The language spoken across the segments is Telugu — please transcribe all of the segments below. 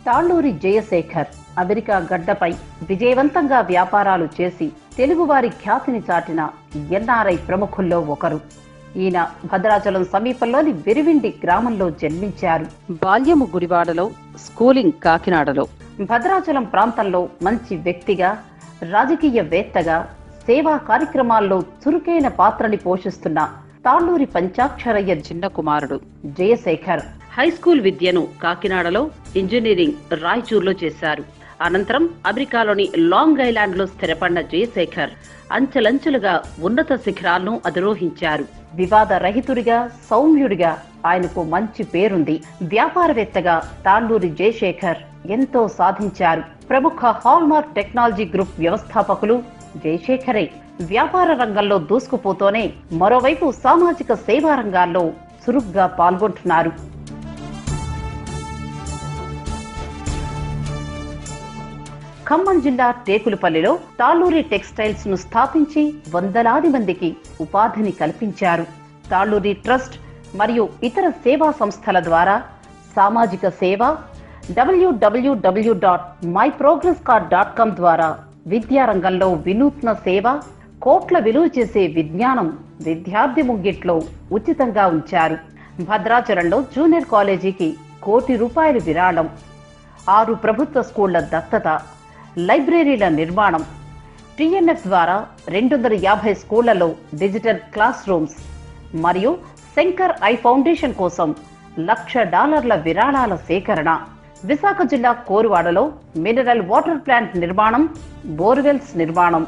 తాళ్లూరి జయశేఖర్ అమెరికా గడ్డపై విజయవంతంగా వ్యాపారాలు చేసి తెలుగువారి ఖ్యాతిని చాటిన ఎన్ఆర్ఐ ప్రముఖుల్లో ఒకరు. ఈయన భద్రాచలం సమీపంలోని వెరివిండి గ్రామంలో జన్మించారు. బాల్యము గుడివాడలో, స్కూలింగ్ కాకినాడలో. భద్రాచలం ప్రాంతంలో మంచి వ్యక్తిగా, రాజకీయవేత్తగా, సేవా కార్యక్రమాల్లో చురుకైన పాత్రని పోషిస్తున్న తాళ్లూరి పంచాక్షరయ్య చిన్న కుమారుడు జయశేఖర్ హైస్కూల్ విద్యను కాకినాడలో, ఇంజనీరింగ్ రాయచూర్లో చేశారు. అనంతరం అమెరికాలోని లాంగ్ ఐలాండ్ లో స్థిరపడిన జయశేఖర్ అంచెలంచెలుగా ఉన్నత శిఖరాలను అధిరోహించారు. వివాద రహితుడిగా, సౌమ్యుడిగా ఆయనకు మంచి పేరుంది. వ్యాపారవేత్తగా తాళ్లూరి జయశేఖర్ ఎంతో సాధించారు. ప్రముఖ హాల్మార్క్ టెక్నాలజీ గ్రూప్ వ్యవస్థాపకులు జయశేఖరే. వ్యాపార రంగంలో దూసుకుపోతూనే మరోవైపు సామాజిక సేవా రంగాల్లో చురుగ్గా పాల్గొంటున్నారు. ఖమ్మం జిల్లా టేకులపల్లిలో తాళ్లూరి టెక్స్టైల్స్ ను స్థాపించి వందలాది మందికి ఉపాధిని కల్పించారు. తాళ్లూరి ట్రస్ట్ మరియు ఇతర సేవా సంస్థల ద్వారా సామాజిక సేవ, www.myprogresscard.com ద్వారా విద్యారంగంలో వినూత్న సేవ, కోట్ల విలువ చేసే విజ్ఞానం విద్యార్థి ముంగిట్లో ఉచితంగా ఉంచారు. భద్రాచలంలో జూనియర్ కాలేజీకి ₹1,00,00,000 విరాళం, 6 ప్రభుత్వ స్కూళ్ల దత్తత, లైబ్రరీల నిర్మాణం, టిఎన్ఎఫ్ ద్వారా 250 స్కూళ్లలో డిజిటల్ క్లాస్ రూమ్స్ మరియు శంకర్ ఐ ఫౌండేషన్ కోసం $1,00,000 విరాళాల సేకరణ. విశాఖ జిల్లా కోరువాడలో మినరల్ వాటర్ ప్లాంట్ నిర్మాణం, బోర్వెల్స్ నిర్మాణం.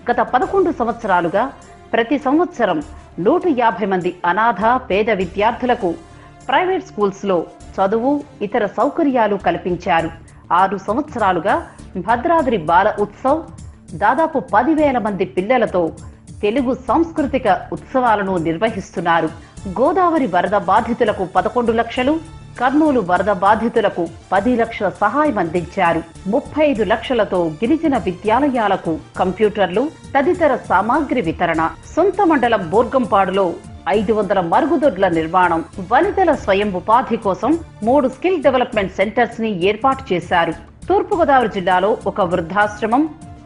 గత 11 సంవత్సరాలుగా ప్రతి సంవత్సరం 150 మంది అనాథ పేద విద్యార్థులకు ప్రైవేట్ స్కూల్స్ లో చదువు, ఇతర సౌకర్యాలు కల్పించారు. 6 సంవత్సరాలుగా భద్రాద్రి బాల ఉత్సవ్ దాదాపు 10,000 మంది పిల్లలతో తెలుగు సాంస్కృతిక ఉత్సవాలను నిర్వహిస్తున్నారు. గోదావరి వరద బాధితులకు 11 లక్షలు, కర్నూలు వరద బాధితులకు 10 లక్షల సహాయం అందించారు. 35 లక్షలతో గిరిజన విద్యాలయాలకు కంప్యూటర్లు, తదితర సామాగ్రి వితరణ. సొంత మండలం బోర్గంపాడులో 500 మరుగుదొడ్ల నిర్మాణం. వనితల స్వయం ఉపాధి కోసం 3 స్కిల్ డెవలప్మెంట్ సెంటర్స్ ని ఏర్పాటు చేశారు. తూర్పుగోదావరి జిల్లాలో ఒక వృద్ధాశ్రమం,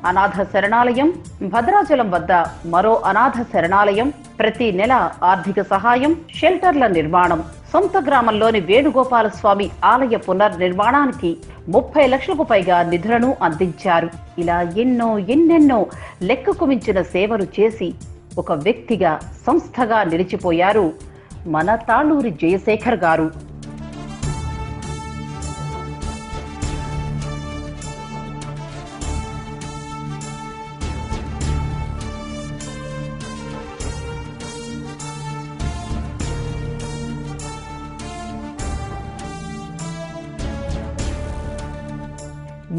అనాథ శరణాలయం, భద్రాచలం వద్ద మరో అనాథ శరణాలయం, ప్రతి నెల ఆర్థిక సహాయం, షెల్టర్ల నిర్మాణం. సొంత గ్రామంలోని వేణుగోపాల స్వామి ఆలయ పునర్నిర్మాణానికి 30 లక్షలకు పైగా నిధులను అందించారు. ఇలా ఎన్నెన్నో లెక్కకు మించిన సేవలు చేసి ఒక వ్యక్తిగా, సంస్థగా నిలిచిపోయారు మన తాళ్లూరి జయశేఖర్ గారు.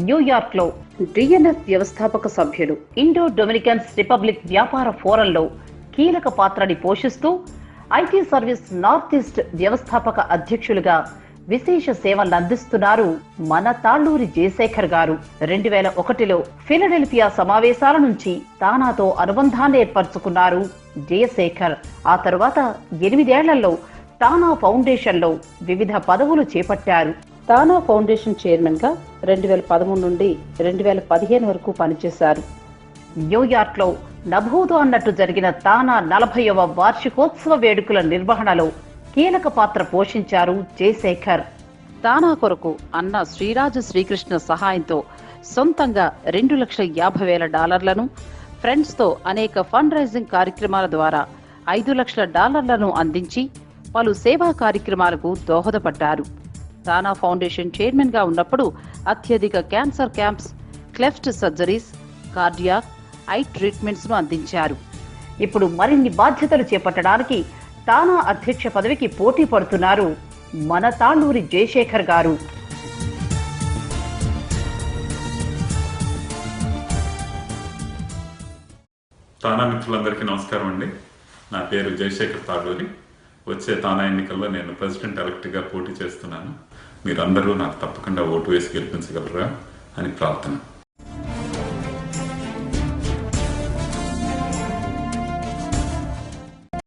న్యూయార్క్ లో డిఎన్ఎఫ్ వ్యవస్థాపక సభ్యులు, ఇండో డొమినికన్స్ రిపబ్లిక్ వ్యాపార ఫోరంలో కీలక పాత్రని పోషిస్తూ ఐటీ సర్వీస్ నార్త్ ఈస్ట్ వ్యవస్థాపక అధ్యక్షులుగా విశేష సేవలు అందిస్తున్నారు మన తాళ్లూరి జయశేఖర్ గారు. 2001లో ఫిలడెల్ఫియా సమావేశాల నుంచి తానాతో అనుబంధాన్ని ఏర్పరచుకున్నారు జయశేఖర్. ఆ తరువాత 8 ఏళ్లలో తానా ఫౌండేషన్ లో వివిధ పదవులు చేపట్టారు. తానా ఫౌండేషన్ చైర్మన్ గా 2013 నుండి 2015 వరకు పనిచేశారు. న్యూయార్క్ లో నభూతో అన్నట్టు జరిగిన తానా 40వ వార్షికోత్సవ వేడుకల నిర్వహణలో కీలక పాత్ర పోషించారు జయశేఖర్. తానా కొరకు అన్న శ్రీరాజ శ్రీకృష్ణ సహాయంతో సొంతంగా $2,50,000, ఫ్రెండ్స్ తో అనేక ఫండ్ రైజింగ్ కార్యక్రమాల ద్వారా $5 లక్షల అందించి పలు సేవా కార్యక్రమాలకు దోహదపడ్డారు. తానా ఫౌండేషన్ చైర్మన్ గా ఉన్నప్పుడు అత్యధిక cancer camps, cleft surgeries, cardiac, I treatments ను అందించారు. ఇప్పుడు మరిన్ని బాధ్యతలు చేపట్టడానికి తానా అధ్యక్ష పదవికి పోటీ పడుతున్నారు మన తాళ్లూరి జయశేఖర్ గారు. తానా మిత్రులందరికీ నమస్కారం అండి. నా పేరు జయశేఖర్ తాళ్లూరి. వచ్చే తానా ఎన్నికల్లో నేను ప్రెసిడెంట్ ఎలక్ట్గా పోటీ చేస్తున్నాను. మీరందరూ నాకు తప్పకుండా ఓటు వేసి గెలిపించగలరా అని ప్రార్థన.